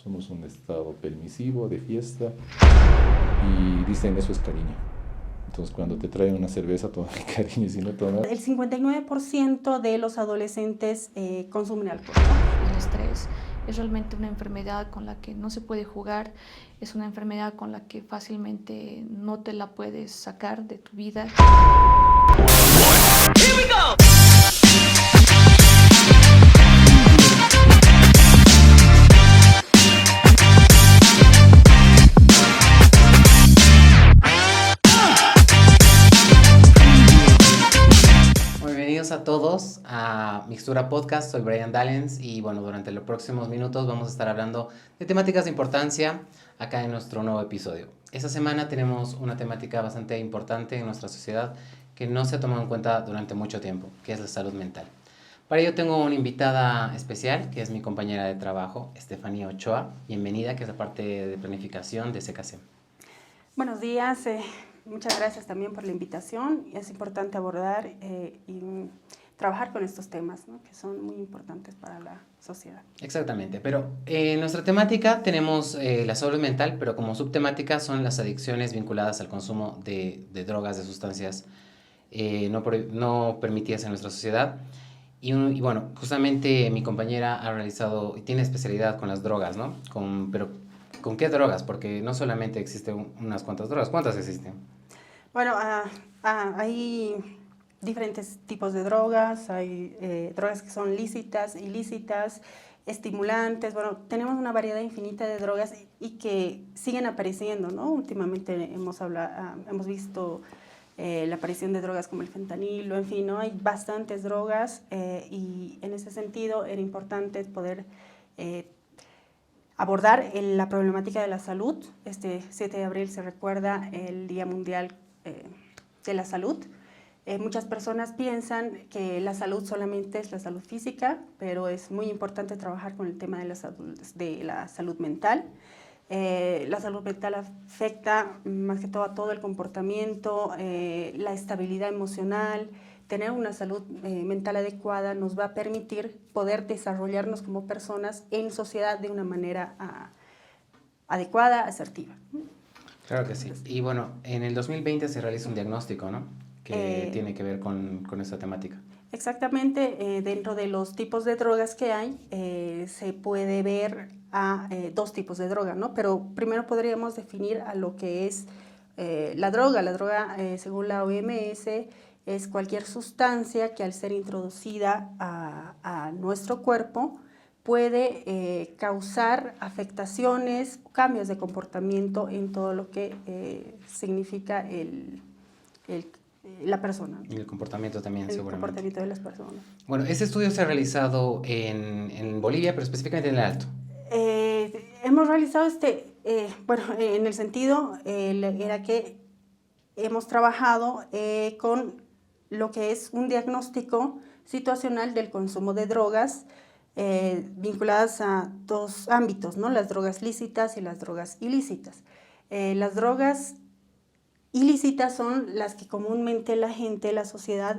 somos un estado permisivo, de fiesta, y dicen eso es cariño. Entonces cuando te traen una cerveza, toma cariño, y si no tomas... El 59% de los adolescentes consumen alcohol, ¿no? El estrés es realmente una enfermedad con la que no se puede jugar, es una enfermedad con la que fácilmente no te la puedes sacar de tu vida. Here we go. Bienvenidos a todos a Mixtura Podcast, soy Brian Dallens y bueno, durante los próximos minutos vamos a estar hablando de temáticas de importancia acá en nuestro nuevo episodio. Esta semana tenemos una temática bastante importante en nuestra sociedad que no se ha tomado en cuenta durante mucho tiempo, que es la salud mental. Para ello tengo una invitada especial, que es mi compañera de trabajo, Estefanía Ochoa. Bienvenida, que es la parte de planificación de CKC. Buenos días. Muchas gracias también por la invitación. Es importante abordar y trabajar con estos temas, ¿no? Que son muy importantes para la sociedad. Exactamente, pero en nuestra temática tenemos la salud mental, pero como subtemática son las adicciones vinculadas al consumo de drogas, de sustancias no permitidas en nuestra sociedad. Y bueno, justamente mi compañera ha realizado y tiene especialidad con las drogas, ¿no? Pero ¿con qué drogas? Porque no solamente existen unas cuantas drogas. ¿Cuántas existen? Bueno, hay diferentes tipos de drogas, hay drogas que son lícitas, ilícitas, estimulantes. Bueno, tenemos una variedad infinita de drogas y que siguen apareciendo, ¿no? Últimamente hemos visto la aparición de drogas como el fentanilo, en fin, ¿no? Hay bastantes drogas y en ese sentido era importante poder abordar la problemática de la salud. Este 7 de abril se recuerda el Día Mundial de la Salud. Muchas personas piensan que la salud solamente es la salud física, pero es muy importante trabajar con el tema de la salud mental. La salud mental afecta más que todo a todo el comportamiento, la estabilidad emocional. Tener una salud mental adecuada nos va a permitir poder desarrollarnos como personas en sociedad de una manera adecuada, asertiva. Claro que sí. Y bueno, en el 2020 se realiza un diagnóstico, ¿no? Que tiene que ver con esta temática. Exactamente. Dentro de los tipos de drogas que hay, se puede ver a dos tipos de droga, ¿no? Pero primero podríamos definir a lo que es la droga. La droga, según la OMS, es cualquier sustancia que al ser introducida a nuestro cuerpo puede causar afectaciones, cambios de comportamiento en todo lo que significa la persona. Y el comportamiento también, seguramente. El comportamiento de las personas. Bueno, este estudio se ha realizado en Bolivia, pero específicamente en el Alto. Hemos realizado en el sentido era que hemos trabajado con lo que es un diagnóstico situacional del consumo de drogas vinculadas a dos ámbitos, ¿no? Las drogas lícitas y las drogas ilícitas. Las drogas ilícitas son las que comúnmente la gente, la sociedad,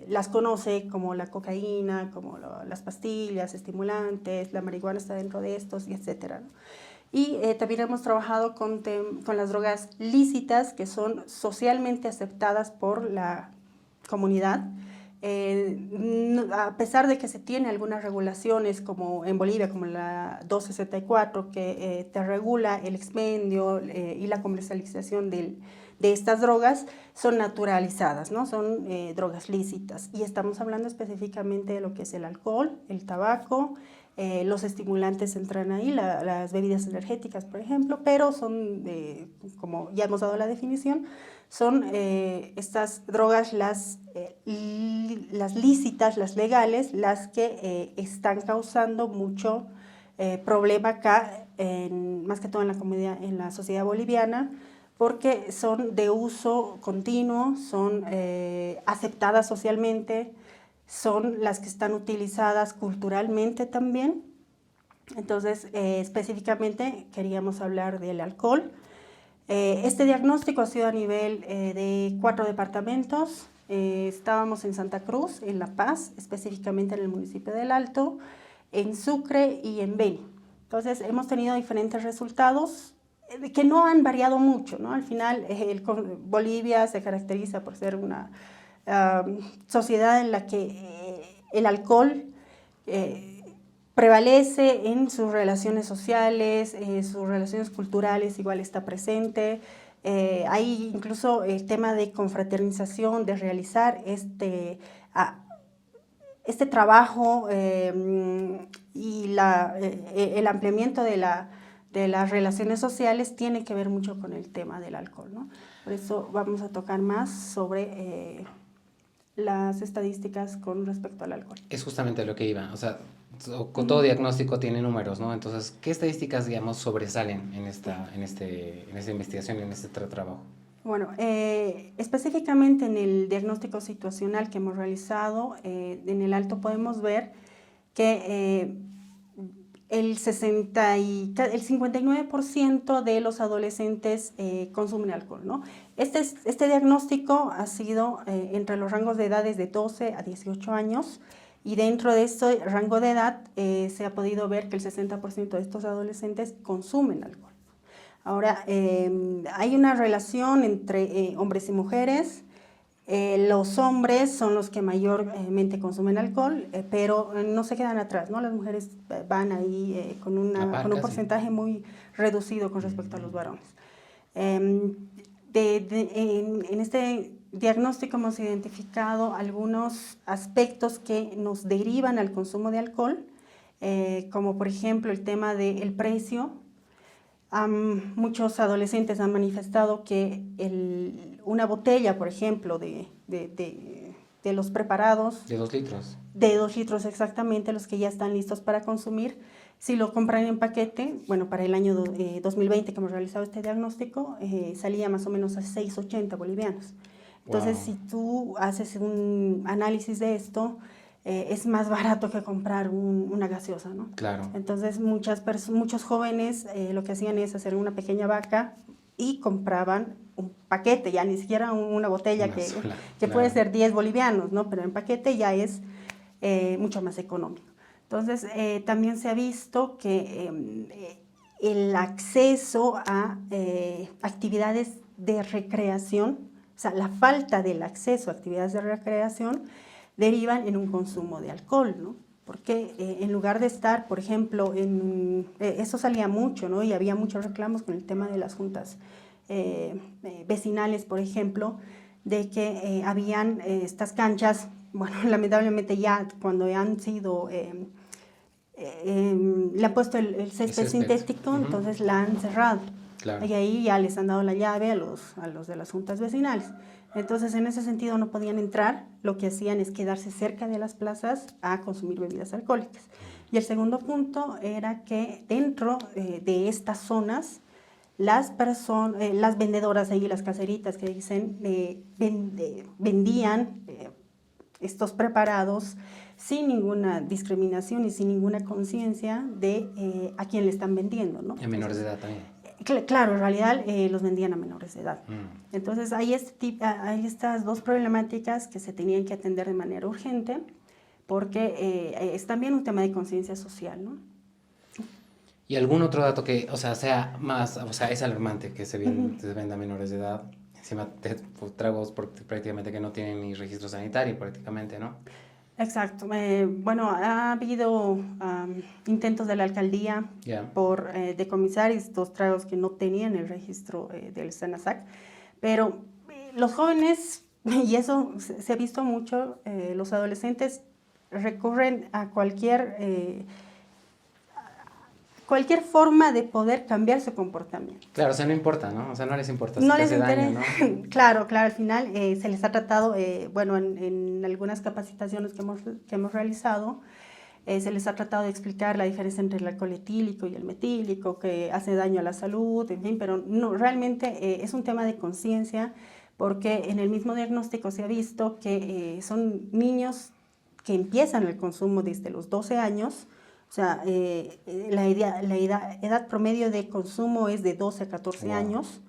las conoce como la cocaína, como las pastillas, estimulantes, la marihuana está dentro de estos, y etcétera, ¿no? Y también hemos trabajado con las drogas lícitas, que son socialmente aceptadas por la comunidad. A pesar de que se tiene algunas regulaciones como en Bolivia, como la 264, que te regula el expendio y la comercialización de estas drogas, son naturalizadas, ¿no? Son drogas lícitas. Y estamos hablando específicamente de lo que es el alcohol, el tabaco, los estimulantes entran ahí, las bebidas energéticas, por ejemplo, pero son, como ya hemos dado la definición, son estas drogas las lícitas, las legales, las que están causando mucho problema acá, más que todo en la sociedad boliviana, porque son de uso continuo, son aceptadas socialmente, son las que están utilizadas culturalmente también. Entonces, específicamente queríamos hablar del alcohol. Este diagnóstico ha sido a nivel de 4 departamentos. Estábamos en Santa Cruz, en La Paz, específicamente en el municipio del Alto, en Sucre y en Beni. Entonces, hemos tenido diferentes resultados que no han variado mucho, ¿no? Al final, Bolivia se caracteriza por ser una sociedad en la que el alcohol prevalece en sus relaciones sociales, sus relaciones culturales igual está presente. Hay incluso el tema de confraternización, de realizar este trabajo y el ampliamiento de las relaciones sociales tiene que ver mucho con el tema del alcohol, ¿no? Por eso vamos a tocar más sobre las estadísticas con respecto al alcohol. Es justamente lo que iba, o sea, con todo diagnóstico tiene números, ¿no? Entonces, ¿qué estadísticas, digamos, sobresalen en esta investigación, en este trabajo? Bueno, específicamente en el diagnóstico situacional que hemos realizado, en el alto podemos ver que el 59% de los adolescentes consumen alcohol, ¿no? Este diagnóstico ha sido entre los rangos de edades de 12 a 18 años y dentro de este rango de edad se ha podido ver que el 60% de estos adolescentes consumen alcohol. Ahora, hay una relación entre hombres y mujeres. Los hombres son los que mayormente consumen alcohol, pero no se quedan atrás, ¿no? Las mujeres van ahí con un porcentaje muy reducido con respecto a los varones. En este diagnóstico hemos identificado algunos aspectos que nos derivan al consumo de alcohol, como por ejemplo el tema del precio. Muchos adolescentes han manifestado que una botella, por ejemplo, de los preparados... De 2 litros. De 2 litros exactamente, los que ya están listos para consumir. Si lo compran en paquete, bueno, para el año 2020 que hemos realizado este diagnóstico, salía más o menos a 6.80 bolivianos. Entonces, si tú haces un análisis de esto, es más barato que comprar una gaseosa, ¿no? Claro. Entonces, muchos jóvenes lo que hacían es hacer una pequeña vaca y compraban un paquete, ya ni siquiera una botella que puede ser 10 bolivianos, ¿no? Pero en paquete ya es mucho más económico. Entonces, también se ha visto que el acceso a actividades de recreación, o sea, la falta del acceso a actividades de recreación, derivan en un consumo de alcohol, ¿no? Porque en lugar de estar, por ejemplo, eso salía mucho, ¿no? Y había muchos reclamos con el tema de las juntas vecinales, por ejemplo, de que habían estas canchas, bueno, lamentablemente ya cuando han sido, le han puesto el césped sintético, entonces la han cerrado. Claro. Y ahí ya les han dado la llave a los de las juntas vecinales. Entonces, en ese sentido no podían entrar, lo que hacían es quedarse cerca de las plazas a consumir bebidas alcohólicas. Y el segundo punto era que dentro de estas zonas, las vendedoras ahí, las caseritas que dicen, vendían estos preparados sin ninguna discriminación y sin ninguna conciencia de a quién le están vendiendo, ¿no? En menores de edad también. Claro, en realidad los vendían a menores de edad. Entonces hay estas dos problemáticas que se tenían que atender de manera urgente porque es también un tema de conciencia social, ¿no? ¿Y algún otro dato que, sea más, es alarmante que se venda a menores de edad? Encima tragos prácticamente que no tienen ni registro sanitario prácticamente, ¿no? Exacto. Bueno, ha habido intentos de la alcaldía por decomisar estos tragos que no tenían el registro del SENASAC, pero los jóvenes, y eso se ha visto mucho, los adolescentes recurren a cualquier forma de poder cambiar su comportamiento. Claro, no importa, ¿no? No les importa. No les interesa, ¿no? Claro, al final se les ha tratado, en algunas capacitaciones que hemos realizado, se les ha tratado de explicar la diferencia entre el alcohol etílico y el metílico, que hace daño a la salud, en fin, pero no, realmente es un tema de conciencia, porque en el mismo diagnóstico se ha visto que son niños que empiezan el consumo desde los 12 años. O sea, la edad promedio de consumo es de 12 a 14 años.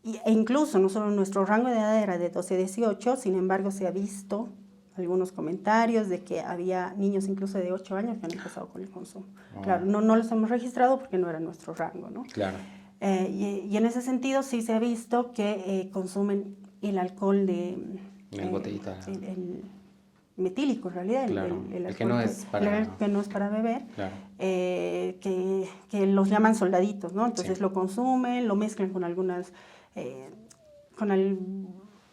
E incluso nuestro rango de edad era de 12 a 18, sin embargo se ha visto algunos comentarios de que había niños incluso de 8 años que han empezado con el consumo. Oh. Claro, no los hemos registrado porque no era nuestro rango, ¿no? Claro. Y en ese sentido sí se ha visto que consumen el alcohol de... El botellita. El metílico, en realidad. Claro, el que alcohol no es para... el que no es para beber. Claro. Que los llaman soldaditos, ¿no? Entonces Sí. lo consumen, lo mezclan con algunas...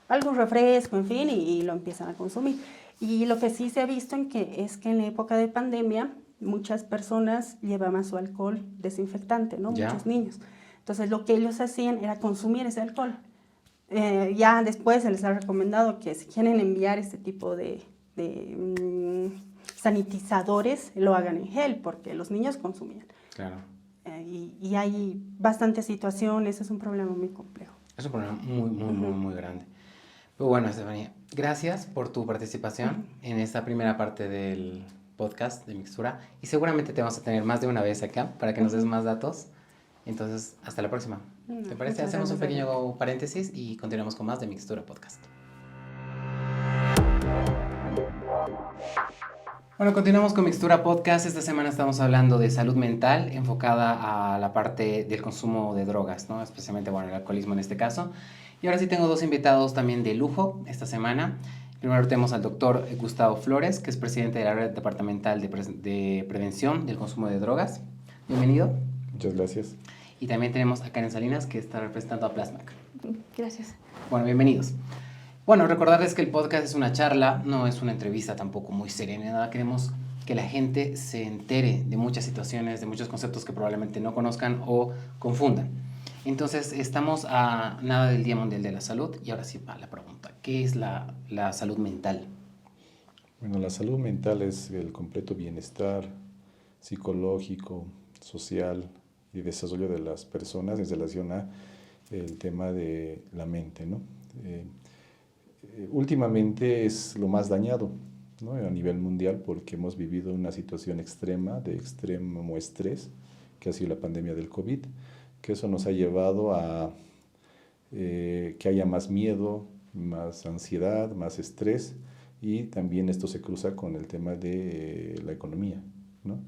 algún refresco, en fin, y lo empiezan a consumir. Y lo que sí se ha visto es que en la época de pandemia muchas personas llevaban su alcohol desinfectante, ¿no? Ya. Muchos niños. Entonces lo que ellos hacían era consumir ese alcohol. Ya después se les ha recomendado que si quieren enviar este tipo de sanitizadores, lo hagan en gel, porque los niños consumían. Claro. Y hay bastantes situaciones, es un problema muy complejo. Es un problema muy grande. Pero bueno, Estefanía, gracias por tu participación en esta primera parte del podcast de Mixtura. Y seguramente te vamos a tener más de una vez acá para que nos des más datos. Entonces, hasta la próxima. ¿Te parece? Muchas Hacemos un gracias. pequeño paréntesis y continuamos con más de Mixtura Podcast. Bueno, continuamos con Mixtura Podcast. Esta semana estamos hablando de salud mental enfocada a la parte del consumo de drogas, ¿no? Especialmente, bueno, el alcoholismo en este caso. Y ahora sí tengo dos invitados también de lujo esta semana. Primero tenemos al doctor Gustavo Flores, que es presidente de la Red Departamental de Prevención del Consumo de Drogas. Bienvenido. Muchas gracias. Y también tenemos a Karen Salinas, que está representando a Plasmac. Gracias. Bueno, bienvenidos. Bueno, recordarles que el podcast es una charla, no es una entrevista tampoco muy seria ni nada. Queremos que la gente se entere de muchas situaciones, de muchos conceptos que probablemente no conozcan o confundan. Entonces, estamos a nada del Día Mundial de la Salud y ahora sí va la pregunta. ¿Qué es la salud mental? Bueno, la salud mental es el completo bienestar psicológico, social y desarrollo de las personas en relación a el tema de la mente, ¿no? Últimamente es lo más dañado, ¿no? A nivel mundial, porque hemos vivido una situación extrema, de extremo estrés, que ha sido la pandemia del COVID, que eso nos ha llevado a que haya más miedo, más ansiedad, más estrés, y también esto se cruza con el tema de la economía, ¿no?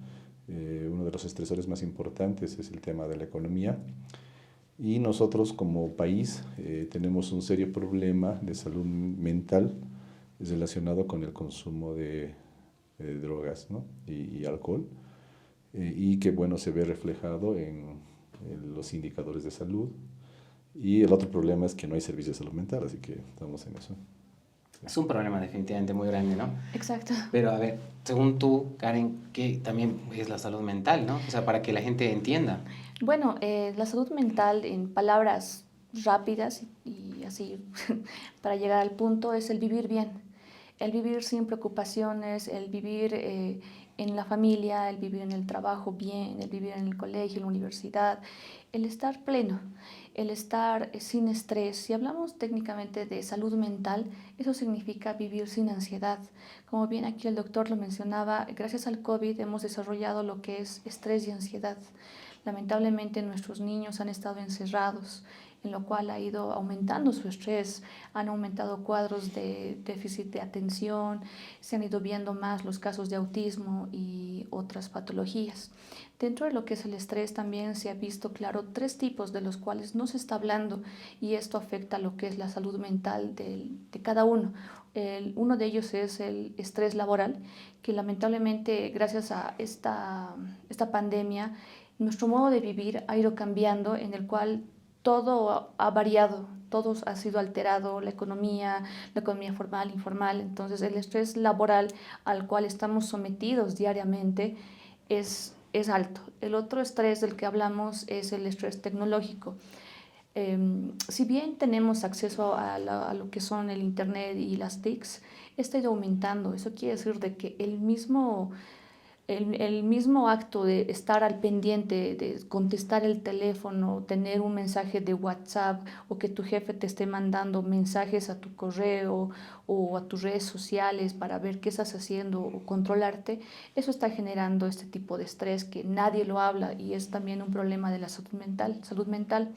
Uno de los estresores más importantes es el tema de la economía, y nosotros como país tenemos un serio problema de salud mental relacionado con el consumo de drogas, ¿no? y alcohol, y que bueno, se ve reflejado en los indicadores de salud. Y el otro problema es que no hay servicios de salud mental, así que estamos en eso. Es un problema definitivamente muy grande, ¿no? Exacto. Pero a ver, según tú, Karen, ¿qué también es la salud mental, ¿no? O sea, para que la gente entienda. Bueno, la salud mental, en palabras rápidas y así, para llegar al punto, es el vivir bien. El vivir sin preocupaciones, el vivir en la familia, el vivir en el trabajo bien, el vivir en el colegio, en la universidad, el estar pleno, el estar sin estrés. Si hablamos técnicamente de salud mental, eso significa vivir sin ansiedad. Como bien aquí el doctor lo mencionaba, gracias al COVID hemos desarrollado lo que es estrés y ansiedad. Lamentablemente nuestros niños han estado encerrados, en lo cual ha ido aumentando su estrés, han aumentado cuadros de déficit de atención, se han ido viendo más los casos de autismo y otras patologías. Dentro de lo que es el estrés también se ha visto, claro, 3 tipos de los cuales no se está hablando y esto afecta lo que es la salud mental de cada uno. Uno de ellos es el estrés laboral, que lamentablemente gracias a esta pandemia, nuestro modo de vivir ha ido cambiando, en el cual todo ha variado, todo ha sido alterado, la economía formal, informal. Entonces el estrés laboral al cual estamos sometidos diariamente es alto. El otro estrés del que hablamos es el estrés tecnológico. Si bien tenemos acceso a lo que son el internet y las TICs, está ido aumentando. Eso quiere decir de que el mismo acto de estar al pendiente, de contestar el teléfono, tener un mensaje de WhatsApp o que tu jefe te esté mandando mensajes a tu correo o a tus redes sociales para ver qué estás haciendo o controlarte, eso está generando este tipo de estrés que nadie lo habla y es también un problema de la salud mental.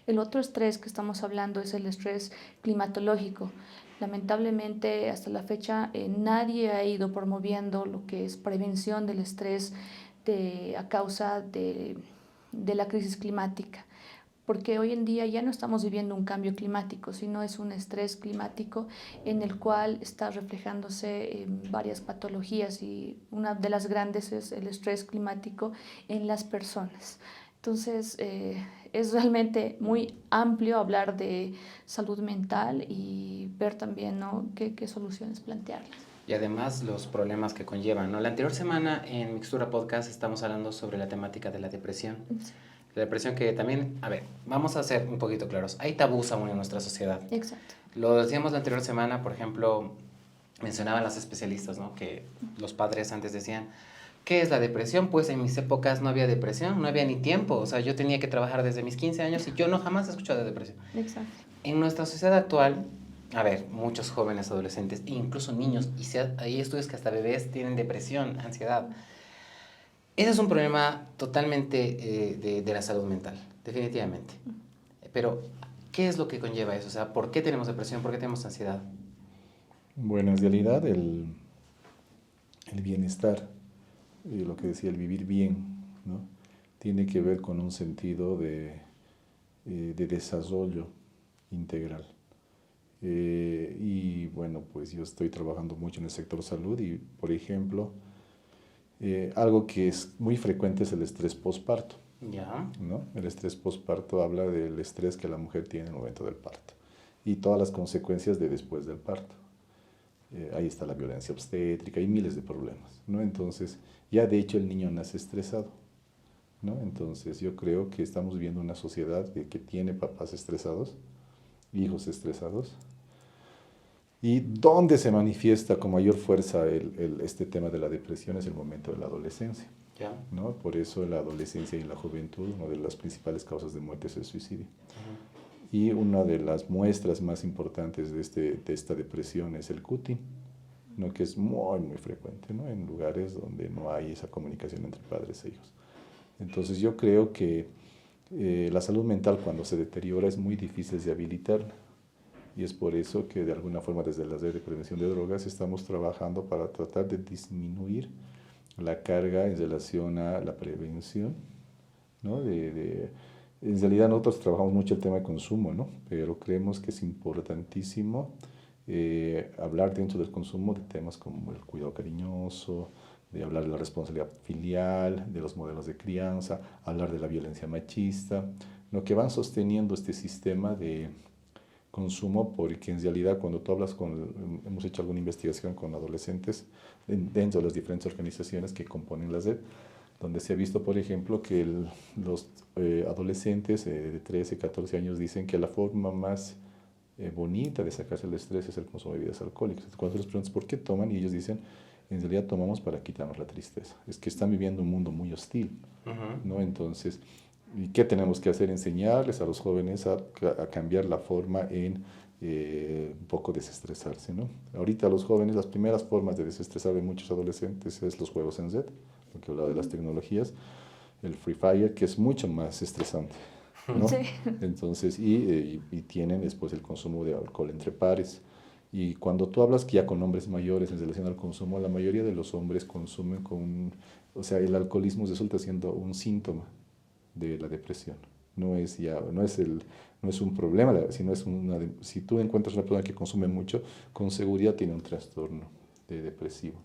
El otro estrés que estamos hablando es el estrés climatológico. Lamentablemente, hasta la fecha, nadie ha ido promoviendo lo que es prevención del estrés a causa de la crisis climática, porque hoy en día ya no estamos viviendo un cambio climático, sino es un estrés climático en el cual está reflejándose varias patologías, y una de las grandes es el estrés climático en las personas. Entonces, es realmente muy amplio hablar de salud mental y ver también, ¿no?, qué soluciones plantearlas. Y además los problemas que conllevan, ¿no? La anterior semana en Mixtura Podcast estamos hablando sobre la temática de la depresión. Sí. La depresión que también, a ver, vamos a ser un poquito claros. Hay tabús aún en nuestra sociedad. Exacto. Lo decíamos la anterior semana, por ejemplo, mencionaban las especialistas, ¿no? Que los padres antes decían, ¿qué es la depresión? Pues en mis épocas no había depresión, no había ni tiempo. O sea, yo tenía que trabajar desde mis 15 años y yo no jamás he escuchado de depresión. Exacto. En nuestra sociedad actual, a ver, muchos jóvenes, adolescentes, e incluso niños, y hay estudios que hasta bebés tienen depresión, ansiedad. Ese es un problema totalmente de la salud mental, definitivamente. Pero, ¿qué es lo que conlleva eso? O sea, ¿por qué tenemos depresión? ¿Por qué tenemos ansiedad? Bueno, en realidad el bienestar, lo que decía, el vivir bien, ¿no?, tiene que ver con un sentido de desarrollo integral. Y bueno, pues yo estoy trabajando mucho en el sector salud y, por ejemplo, algo que es muy frecuente es el estrés postparto, Ya. ¿no? El estrés postparto habla del estrés que la mujer tiene en el momento del parto y todas las consecuencias de después del parto. Ahí está la violencia obstétrica y miles de problemas, ¿no? Entonces, ya de hecho el niño nace estresado, ¿no? Entonces, yo creo que estamos viviendo una sociedad que tiene papás estresados, hijos estresados, y donde se manifiesta con mayor fuerza este tema de la depresión es el momento de la adolescencia, Ya. ¿no? Por eso en la adolescencia y en la juventud, una de las principales causas de muerte es el suicidio. Y una de las muestras más importantes de esta depresión es el cutting, ¿no?, que es muy, muy frecuente, ¿no?, en lugares donde no hay esa comunicación entre padres e hijos. Entonces yo creo que la salud mental, cuando se deteriora, es muy difícil de habilitarla. Y es por eso que de alguna forma desde la Red de Prevención de Drogas estamos trabajando para tratar de disminuir la carga en relación a la prevención, ¿no? En realidad nosotros trabajamos mucho el tema de consumo, ¿no?, pero creemos que es importantísimo hablar dentro del consumo de temas como el cuidado cariñoso, de hablar de la responsabilidad filial, de los modelos de crianza, hablar de la violencia machista, lo que van sosteniendo este sistema de consumo, porque en realidad cuando tú hablas hemos hecho alguna investigación con adolescentes dentro de las diferentes organizaciones que componen la red, donde se ha visto, por ejemplo, que los adolescentes de 13, 14 años dicen que la forma más bonita de sacarse el estrés es el consumo de bebidas alcohólicas. Cuando les preguntas por qué toman, y ellos dicen, en realidad tomamos para quitarnos la tristeza. Es que están viviendo un mundo muy hostil, ¿no? Entonces, ¿y qué tenemos que hacer? Enseñarles a los jóvenes a cambiar la forma en un poco desestresarse, ¿no? Ahorita los jóvenes, las primeras formas de desestresar de muchos adolescentes es los juegos en red, lo que hablaba de las tecnologías, el Free Fire, que es mucho más estresante, ¿no? Sí. Entonces, y tienen después el consumo de alcohol entre pares. Y cuando tú hablas que ya con hombres mayores en relación al consumo, la mayoría de los hombres consumen o sea, el alcoholismo resulta siendo un síntoma de la depresión. No es un problema, sino si tú encuentras una persona que consume mucho, con seguridad tiene un trastorno depresivo,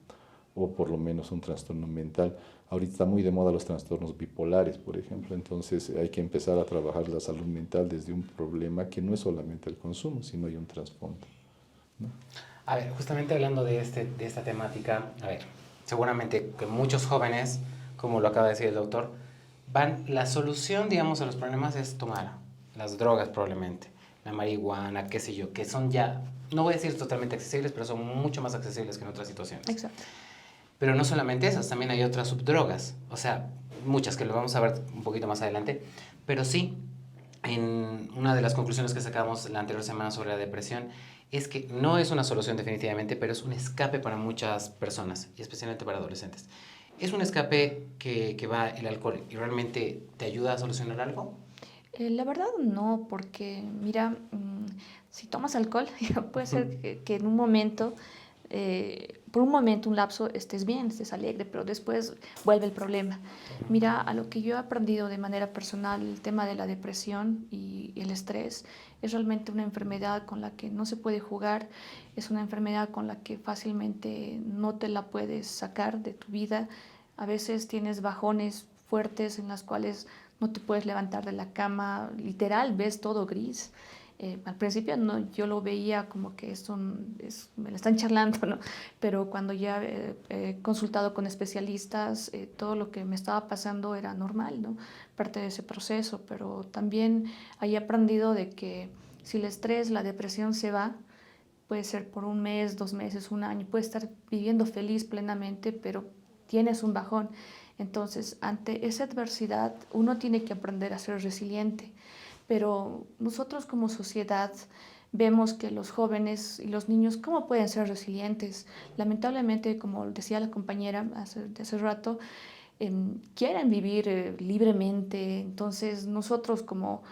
o por lo menos un trastorno mental. Ahorita está muy de moda los trastornos bipolares, por ejemplo, entonces hay que empezar a trabajar la salud mental desde un problema que no es solamente el consumo, sino hay un trasfondo, ¿no? A ver, justamente hablando de esta temática, a ver, seguramente que muchos jóvenes, como lo acaba de decir el doctor, la solución, digamos, a los problemas es tomar las drogas probablemente, la marihuana, qué sé yo, que son ya, no voy a decir totalmente accesibles, pero son mucho más accesibles que en otras situaciones. Exacto. Pero no solamente esas, también hay otras subdrogas, o sea, muchas que lo vamos a ver un poquito más adelante, pero sí, en una de las conclusiones que sacamos la anterior semana sobre la depresión, es que no es una solución definitivamente, pero es un escape para muchas personas, y especialmente para adolescentes. ¿Es un escape que va el alcohol y realmente te ayuda a solucionar algo? La verdad no, porque mira, si tomas alcohol, puede ser que en un momento, por un momento, un lapso, estés bien, estés alegre, pero después vuelve el problema. Mira, a lo que yo he aprendido de manera personal, el tema de la depresión y el estrés es realmente una enfermedad con la que no se puede jugar, es una enfermedad con la que fácilmente no te la puedes sacar de tu vida. A veces tienes bajones fuertes en las cuales no te puedes levantar de la cama, literal, ves todo gris. Al principio no, yo lo veía como que me la están charlando, ¿no? Pero cuando ya he consultado con especialistas, todo lo que me estaba pasando era normal, ¿no? Parte de ese proceso, pero también he aprendido de que si el estrés, la depresión se va, puede ser por un mes, 2 meses, un año, puedes estar viviendo feliz plenamente, pero tienes un bajón. Entonces, ante esa adversidad, uno tiene que aprender a ser resiliente. Pero nosotros como sociedad vemos que los jóvenes y los niños, ¿cómo pueden ser resilientes? Lamentablemente, como decía la compañera de hace rato, quieren vivir libremente. Entonces, nosotros como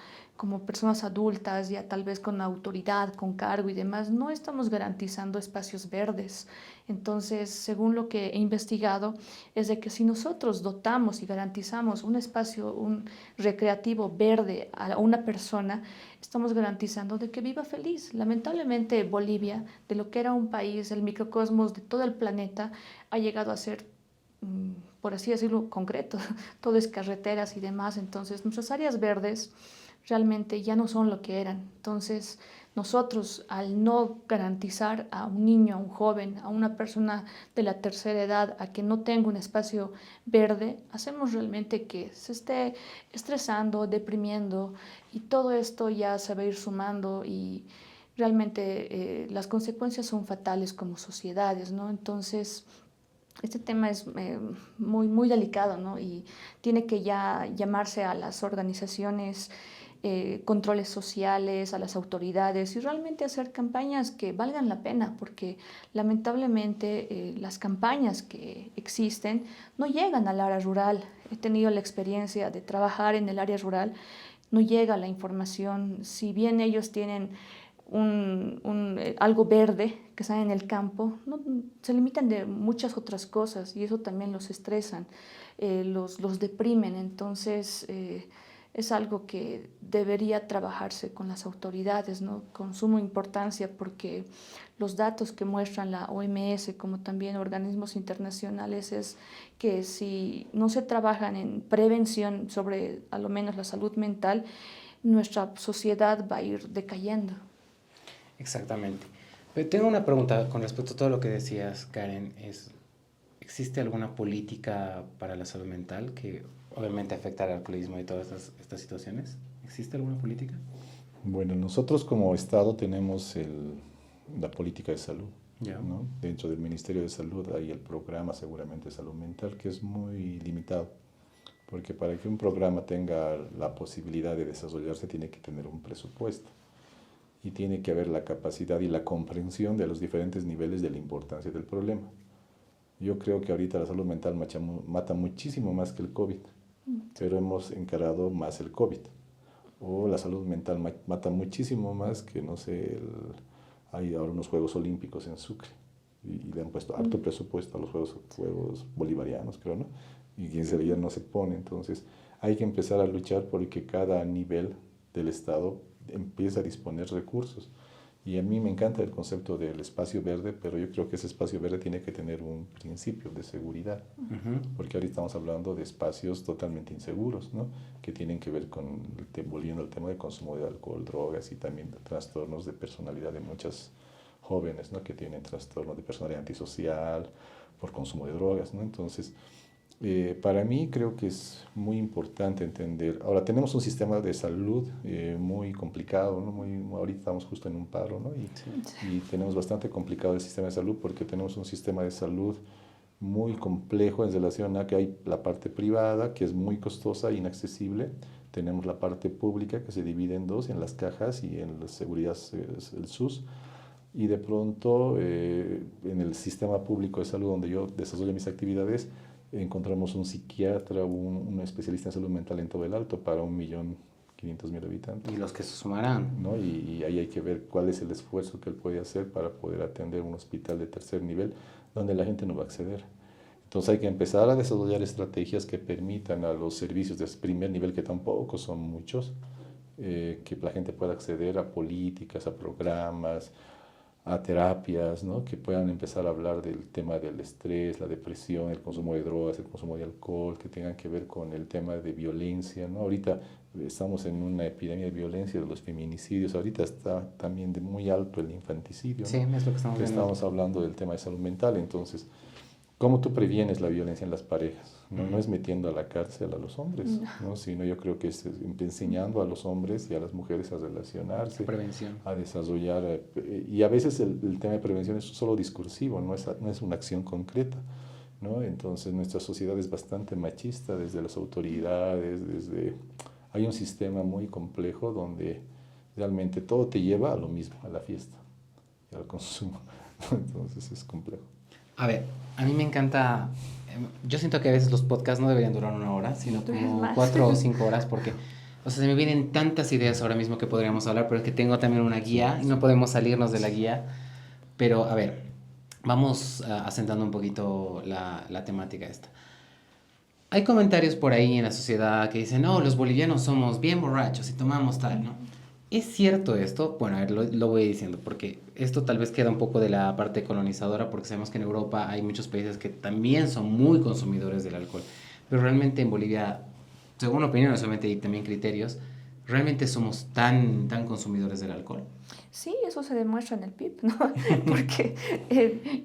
personas adultas, ya tal vez con autoridad, con cargo y demás, no estamos garantizando espacios verdes. Entonces, según lo que he investigado, es de que si nosotros dotamos y garantizamos un espacio un recreativo verde a una persona, estamos garantizando de que viva feliz. Lamentablemente, Bolivia, de lo que era un país, el microcosmos de todo el planeta, ha llegado a ser por así decirlo, concreto, todo es carreteras y demás, entonces nuestras áreas verdes realmente ya no son lo que eran. Entonces, nosotros al no garantizar a un niño, a un joven, a una persona de la tercera edad, a que no tenga un espacio verde, hacemos realmente que se esté estresando, deprimiendo, y todo esto ya se va a ir sumando y realmente las consecuencias son fatales como sociedades, ¿no? Entonces, este tema es muy delicado, ¿no? Y tiene que ya llamarse a las organizaciones, controles sociales, a las autoridades y realmente hacer campañas que valgan la pena, porque lamentablemente las campañas que existen no llegan al área rural. He tenido la experiencia de trabajar en el área rural, no llega la información, si bien ellos tienen algo verde que sale en el campo, no, se limitan de muchas otras cosas y eso también los estresan, los deprimen. Entonces, es algo que debería trabajarse con las autoridades, ¿no? Con suma importancia, porque los datos que muestran la OMS, como también organismos internacionales, es que si no se trabajan en prevención sobre a lo menos la salud mental, nuestra sociedad va a ir decayendo. Exactamente. Pero tengo una pregunta con respecto a todo lo que decías, Karen. ¿Existe alguna política para la salud mental que obviamente afecta al alcoholismo y todas estas situaciones? ¿Existe alguna política? Bueno, nosotros como Estado tenemos la política de salud, Ya. ¿no? Dentro del Ministerio de Salud hay el programa seguramente de salud mental, que es muy limitado, porque para que un programa tenga la posibilidad de desarrollarse tiene que tener un presupuesto y tiene que haber la capacidad y la comprensión de los diferentes niveles de la importancia del problema. Yo creo que ahorita la salud mental mata muchísimo más que el COVID, pero hemos encarado más el COVID. O la salud mental mata muchísimo más que, no sé, hay ahora unos Juegos Olímpicos en Sucre y le han puesto harto presupuesto a los Juegos Bolivarianos, creo, ¿no? Y quien se veía no se pone. Entonces hay que empezar a luchar porque cada nivel del Estado empieza a disponer recursos. Y a mí me encanta el concepto del espacio verde, pero yo creo que ese espacio verde tiene que tener un principio de seguridad, porque ahorita estamos hablando de espacios totalmente inseguros, ¿no? Que tienen que ver con, volviendo al tema del consumo de alcohol, drogas y también de trastornos de personalidad de muchas jóvenes, ¿no? Que tienen trastornos de personalidad antisocial por consumo de drogas, ¿no? Entonces, para mí creo que es muy importante entender. Ahora, tenemos un sistema de salud muy complicado, ¿no? Ahorita estamos justo en un paro, ¿no? Y tenemos bastante complicado el sistema de salud porque tenemos un sistema de salud muy complejo en relación a que hay la parte privada, que es muy costosa e inaccesible. Tenemos la parte pública, que se divide en dos, en las cajas y en la seguridad, el SUS. Y de pronto, en el sistema público de salud donde yo desarrollo mis actividades, encontramos un psiquiatra, un especialista en salud mental en todo el Alto para 1.500.000 500.000 habitantes. Y los que se sumarán. ¿No? Y ahí hay que ver cuál es el esfuerzo que él puede hacer para poder atender un hospital de tercer nivel donde la gente no va a acceder. Entonces hay que empezar a desarrollar estrategias que permitan a los servicios de primer nivel, que tampoco son muchos, que la gente pueda acceder a políticas, a programas, a terapias, ¿no? Que puedan empezar a hablar del tema del estrés, la depresión, el consumo de drogas, el consumo de alcohol, que tengan que ver con el tema de violencia, ¿no? Ahorita estamos en una epidemia de violencia, de los feminicidios, ahorita está también de muy alto el infanticidio, ¿no? Sí, es lo que estamos viendo. Estamos hablando del tema de salud mental, entonces, ¿cómo tú previenes la violencia en las parejas? No es metiendo a la cárcel a los hombres, ¿no? Sino yo creo que es enseñando a los hombres y a las mujeres a relacionarse, Prevención. a desarrollar, y a veces el tema de prevención es solo discursivo, no es una acción concreta, ¿no? Entonces nuestra sociedad es bastante machista desde las autoridades, hay un sistema muy complejo donde realmente todo te lleva a lo mismo, a la fiesta y al consumo, entonces es complejo. A ver, a mí me encanta, yo siento que a veces los podcasts no deberían durar 1 hora, sino como 4 o 5 horas, porque, o sea, se me vienen tantas ideas ahora mismo que podríamos hablar, pero es que tengo también una guía y no podemos salirnos de la guía. Pero, a ver, vamos asentando un poquito la temática esta. Hay comentarios por ahí en la sociedad que dicen, no, los bolivianos somos bien borrachos y tomamos tal, ¿no? ¿Es cierto esto? Bueno, a ver, lo voy diciendo, porque esto tal vez queda un poco de la parte colonizadora, porque sabemos que en Europa hay muchos países que también son muy consumidores del alcohol, pero realmente en Bolivia, según opiniones obviamente y también criterios, ¿realmente somos tan consumidores del alcohol? Sí, eso se demuestra en el PIB, ¿no? Porque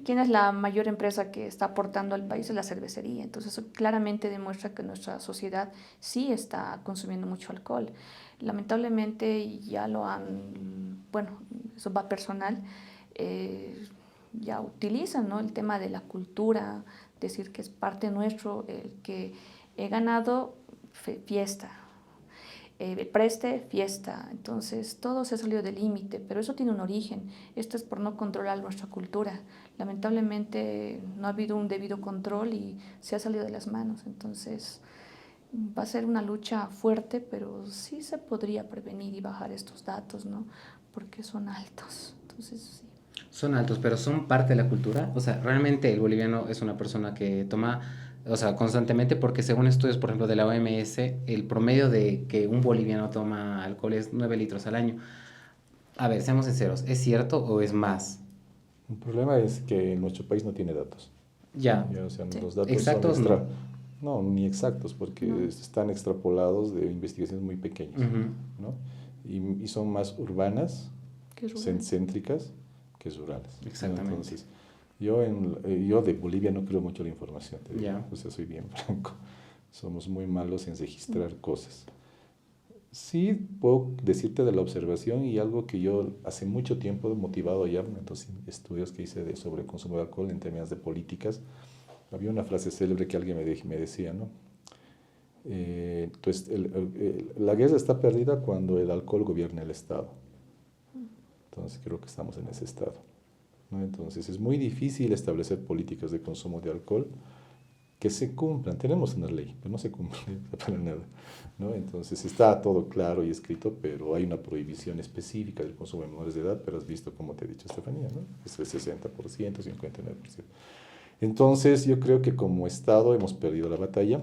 ¿quién es la mayor empresa que está aportando al país? Es la cervecería. Entonces, eso claramente demuestra que nuestra sociedad sí está consumiendo mucho alcohol. Lamentablemente ya lo han, bueno, eso va personal, ya utilizan, ¿no? El tema de la cultura, decir que es parte nuestro, el que he ganado fiesta. Preste, fiesta. Entonces, todo se ha salido del límite, pero eso tiene un origen. Esto es por no controlar nuestra cultura. Lamentablemente no ha habido un debido control y se ha salido de las manos. Entonces, va a ser una lucha fuerte, pero sí se podría prevenir y bajar estos datos, ¿no? Porque son altos. Entonces, sí. Son altos, pero son parte de la cultura. O sea, realmente el boliviano es una persona que toma, o sea, constantemente, porque según estudios, por ejemplo, de la OMS, el promedio de que un boliviano toma alcohol es 9 litros al año. A ver, seamos sinceros, ¿es cierto o es más? El problema es que nuestro país no tiene datos. Ya. O sea, Sí. los datos ¿Exactos? son no, ni exactos, porque No. están extrapolados de investigaciones muy pequeñas, ¿no? Y son más urbanas, Qué rural. céntricas, que rurales. ¿no? Exactamente. Entonces, yo de Bolivia no creo mucho la información, te digo, Ya. o sea, soy bien franco. Somos muy malos en registrar cosas. Sí puedo decirte de la observación y algo que yo hace mucho tiempo he motivado ya en los estudios que hice sobre el consumo de alcohol en términos de políticas. Había una frase célebre que alguien me decía, ¿no? Entonces, la guerra está perdida cuando el alcohol gobierna el Estado. Entonces, creo que estamos en ese estado, ¿no? Entonces, es muy difícil establecer políticas de consumo de alcohol que se cumplan. Tenemos una ley, pero no se cumple para nada, ¿no? Entonces, está todo claro y escrito, pero hay una prohibición específica del consumo de menores de edad, pero has visto, como te he dicho, Estefanía, ¿no? Es el 60%, 59%. Entonces, yo creo que como Estado hemos perdido la batalla.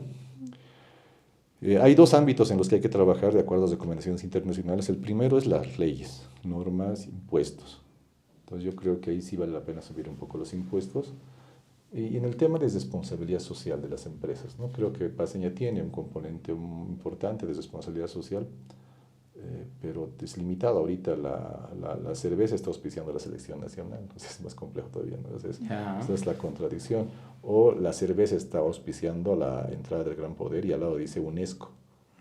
Hay 2 ámbitos en los que hay que trabajar de acuerdo a las recomendaciones internacionales. El primero es las leyes, normas, impuestos. Entonces yo creo que ahí sí vale la pena subir un poco los impuestos. Y en el tema de responsabilidad social de las empresas, ¿no? Creo que Paceña tiene un componente importante de responsabilidad social, pero es limitado. Ahorita la cerveza está auspiciando la selección nacional, entonces es más complejo todavía, ¿no? Entonces, esa es la contradicción. O la cerveza está auspiciando la entrada del Gran Poder y al lado dice UNESCO.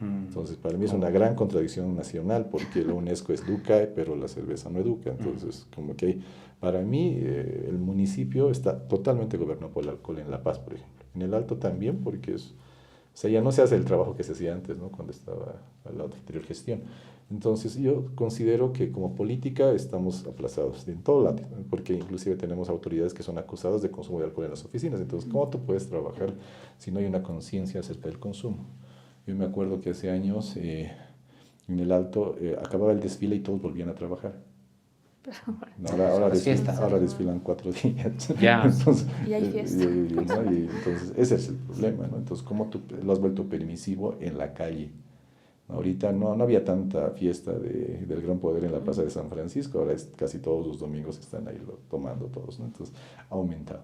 Entonces, para mí es una gran contradicción nacional porque la UNESCO educa, pero la cerveza no educa. Entonces, como que para mí el municipio está totalmente gobernado por el alcohol en La Paz, por ejemplo. En el Alto también, porque o sea, ya no se hace el trabajo que se hacía antes, ¿no? Cuando estaba la anterior gestión. Entonces, yo considero que como política estamos aplazados en todo lado, ¿no? Porque inclusive tenemos autoridades que son acusadas de consumo de alcohol en las oficinas. Entonces, ¿cómo tú puedes trabajar si no hay una conciencia acerca del consumo? Yo me acuerdo que hace años En el Alto acababa el desfile y todos volvían a trabajar. No, ahora, Es fiesta. ahora desfilan 4 días. Ya. Entonces, Y hay fiesta. ¿no? Y entonces ese es el problema, ¿no? Entonces, ¿cómo tú lo has vuelto permisivo en la calle? Ahorita no había tanta fiesta del Gran Poder en la Plaza de San Francisco, ahora casi todos los domingos están ahí tomando todos, ¿no? Entonces, ha aumentado.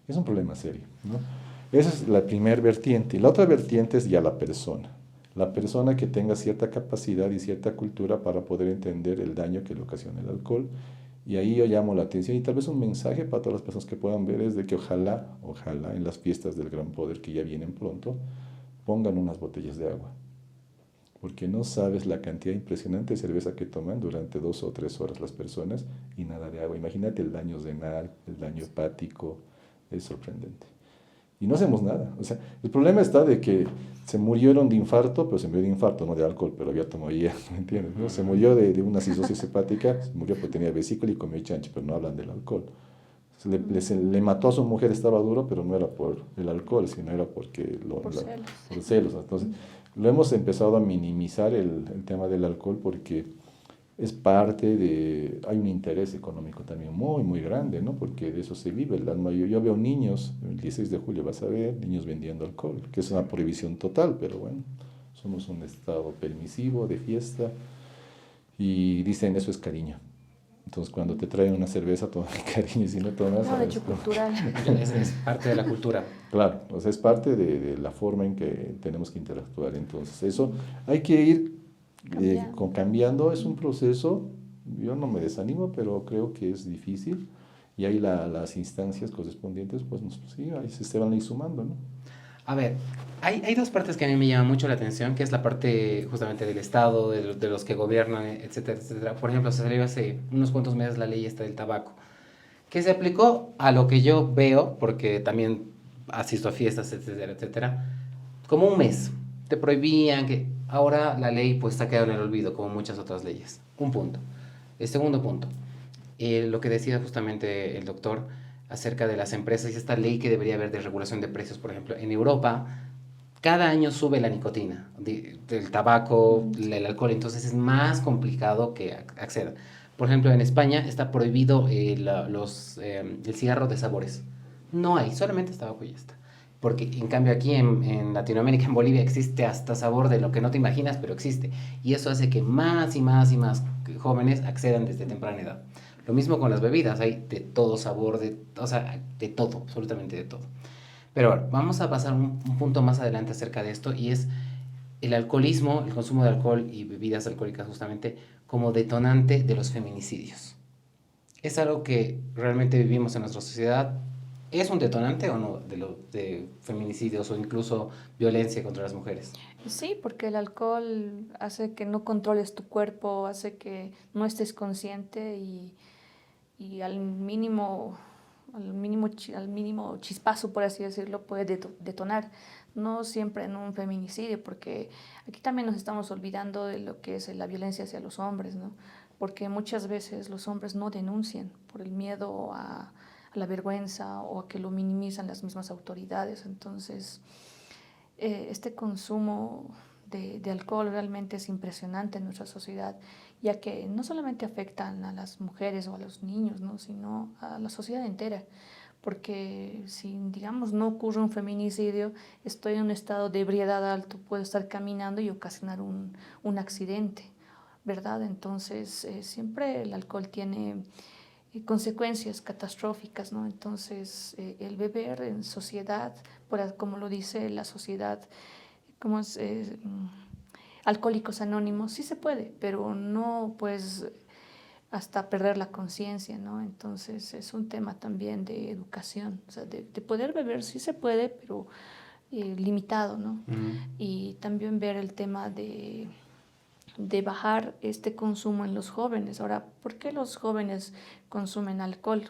Es un problema serio, ¿no? Esa es la primera vertiente. Y la otra vertiente es ya la persona. La persona que tenga cierta capacidad y cierta cultura para poder entender el daño que le ocasiona el alcohol. Y ahí yo llamo la atención y tal vez un mensaje para todas las personas que puedan ver es de que ojalá en las fiestas del Gran Poder que ya vienen pronto, pongan unas botellas de agua. Porque no sabes la cantidad impresionante de cerveza que toman durante 2 o 3 horas las personas y nada de agua. Imagínate el daño renal, el daño hepático, es sorprendente. Y no hacemos nada. O sea, el problema está de que se murieron de infarto, pero se murió de infarto, no de alcohol, pero había tomado ya, ¿me entiendes? ¿No? Se murió de una cirrosis hepática, se murió porque tenía vesícula y comió chancho, pero no hablan del alcohol. Le mató a su mujer, estaba duro, pero no era por el alcohol, sino era porque Por celos. por celos. Entonces, lo hemos empezado a minimizar el tema del alcohol porque es parte de, hay un interés económico también muy, muy grande, ¿no? Porque de eso se vive. Yo veo niños, el 16 de julio vas a ver, niños vendiendo alcohol, que es una prohibición total, pero bueno, somos un estado permisivo, de fiesta, y dicen eso es cariño. Entonces cuando te traen una cerveza, toma cariño, y si no tomas... No, de hecho, cultural. Es parte de la cultura. Claro, o sea, es parte de la forma en que tenemos que interactuar. Entonces eso hay que ir cambiando, es un proceso, yo no me desanimo, pero creo que es difícil y ahí las instancias correspondientes, pues sí, ahí se van a ir sumando, ¿no? A ver, hay 2 partes que a mí me llaman mucho la atención, que es la parte justamente del Estado, de los que gobiernan, etcétera, etcétera. Por ejemplo, se salió hace unos cuantos meses la ley esta del tabaco, que se aplicó a lo que yo veo, porque también asisto a fiestas, etcétera, etcétera, como un mes. Te prohibían que... Ahora la ley pues está quedado en el olvido, como muchas otras leyes. Un punto. El segundo punto, lo que decía justamente el doctor acerca de las empresas y esta ley que debería haber de regulación de precios, por ejemplo, en Europa, cada año sube la nicotina, del tabaco, el alcohol, entonces es más complicado que acceder. Por ejemplo, en España está prohibido el cigarro de sabores. No hay, solamente es tabaco y ya está. Porque en cambio aquí en Latinoamérica, en Bolivia, existe hasta sabor de lo que no te imaginas, pero existe. Y eso hace que más y más y más jóvenes accedan desde temprana edad. Lo mismo con las bebidas, hay de todo sabor, o sea, de todo, absolutamente de todo. Pero bueno, vamos a pasar un punto más adelante acerca de esto y es el alcoholismo, el consumo de alcohol y bebidas alcohólicas justamente como detonante de los feminicidios. Es algo que realmente vivimos en nuestra sociedad. ¿Es un detonante o no de feminicidios o incluso violencia contra las mujeres? Sí, porque el alcohol hace que no controles tu cuerpo, hace que no estés consciente y al mínimo chispazo, por así decirlo, puede detonar. No siempre en un feminicidio, porque aquí también nos estamos olvidando de lo que es la violencia hacia los hombres, ¿no? Porque muchas veces los hombres no denuncian por el miedo a la vergüenza o a que lo minimizan las mismas autoridades. Entonces, este consumo de alcohol realmente es impresionante en nuestra sociedad, ya que no solamente afectan a las mujeres o a los niños, ¿no? Sino a la sociedad entera. Porque si, digamos, no ocurre un feminicidio, estoy en un estado de ebriedad alto, puedo estar caminando y ocasionar un accidente, ¿verdad? Entonces, siempre el alcohol tiene consecuencias catastróficas, ¿no? Entonces, el beber en sociedad, como lo dice la sociedad, como es, Alcohólicos Anónimos, sí se puede, pero no pues hasta perder la conciencia, ¿no? Entonces, es un tema también de educación, o sea, de poder beber sí se puede, pero limitado, ¿no? Y también ver el tema de bajar este consumo en los jóvenes. Ahora, ¿por qué los jóvenes consumen alcohol?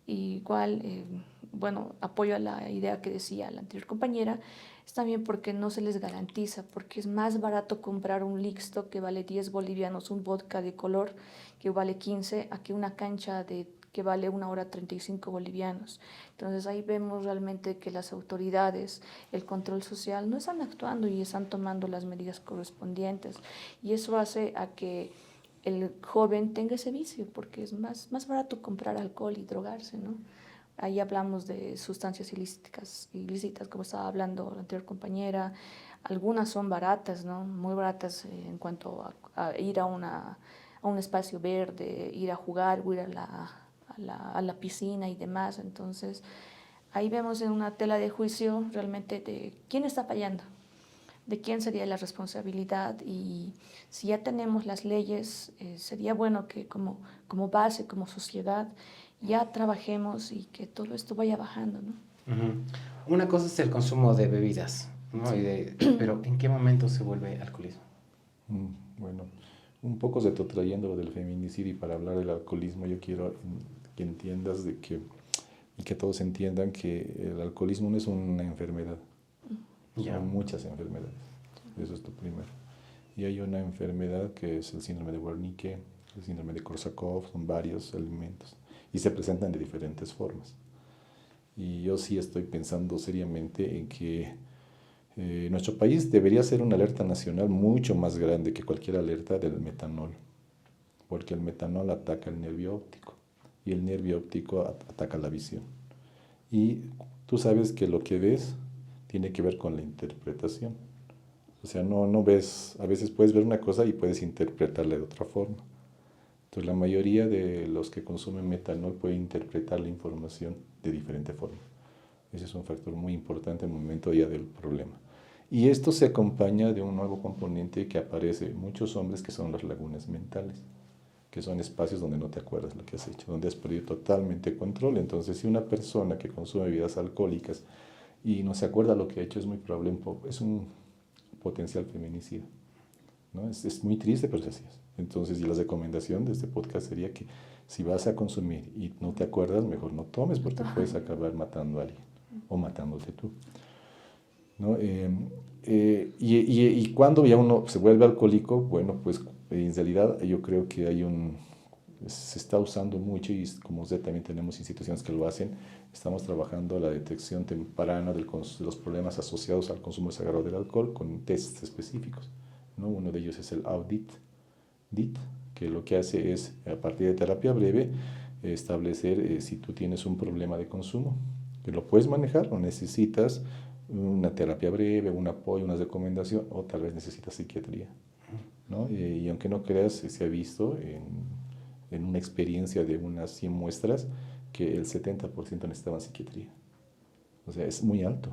Igual, bueno, apoyo a la idea que decía la anterior compañera, es también porque no se les garantiza, porque es más barato comprar un Lixto que vale 10 bolivianos, un vodka de color que vale 15, a que una cancha que vale 1 hora 35 bolivianos. Entonces ahí vemos realmente que las autoridades, el control social, no están actuando y están tomando las medidas correspondientes. Y eso hace a que el joven tenga ese vicio, porque es más barato comprar alcohol y drogarse, ¿no? Ahí hablamos de sustancias ilícitas, como estaba hablando la anterior compañera. Algunas son baratas, ¿no? Muy baratas en cuanto a ir a un espacio verde, ir a jugar, o ir a la piscina y demás. Entonces, ahí vemos en una tela de juicio realmente de quién está fallando, de quién sería la responsabilidad, y si ya tenemos las leyes, sería bueno que como base, como sociedad, ya trabajemos y que todo esto vaya bajando, ¿no? Uh-huh. Una cosa es el consumo de bebidas, ¿no? Pero ¿en qué momento se vuelve alcoholismo? Bueno, un poco trayendo lo del feminicidio, y para hablar del alcoholismo yo quiero que entiendas y que todos entiendan que el alcoholismo no es una enfermedad, son muchas enfermedades, eso es lo primero. Y hay una enfermedad que es el síndrome de Wernicke, el síndrome de Korsakoff, son varios elementos y se presentan de diferentes formas. Y yo sí estoy pensando seriamente en que nuestro país debería ser una alerta nacional mucho más grande que cualquier alerta del metanol, porque el metanol ataca el nervio óptico y el nervio óptico ataca la visión. Y tú sabes que lo que ves tiene que ver con la interpretación. O sea, no ves, a veces puedes ver una cosa y puedes interpretarla de otra forma. Entonces, la mayoría de los que consumen metanol pueden interpretar la información de diferente forma. Ese es un factor muy importante en el momento ya del problema. Y esto se acompaña de un nuevo componente que aparece en muchos hombres, que son las lagunas mentales, que son espacios donde no te acuerdas lo que has hecho, donde has perdido totalmente control. Entonces, si una persona que consume bebidas alcohólicas y no se acuerda lo que ha hecho, es muy probable, es un potencial feminicida, ¿no? Es muy triste, pero es así. Entonces, y la recomendación de este podcast sería que si vas a consumir y no te acuerdas, mejor no tomes, porque puedes acabar matando a alguien o matándote tú, ¿no? Y cuando ya uno se vuelve alcohólico, bueno, pues en realidad yo creo que se está usando mucho, y como usted también tenemos instituciones que lo hacen. Estamos trabajando la detección temprana de los problemas asociados al consumo desagradable del alcohol con tests específicos, ¿no? Uno de ellos es el AUDIT, que lo que hace es, a partir de terapia breve, establecer si tú tienes un problema de consumo, que lo puedes manejar o necesitas una terapia breve, un apoyo, una recomendación, o tal vez necesitas psiquiatría, ¿no? Y aunque no creas, se ha visto en una experiencia de unas 100 muestras que el 70% necesitaban psiquiatría. O sea, es muy alto.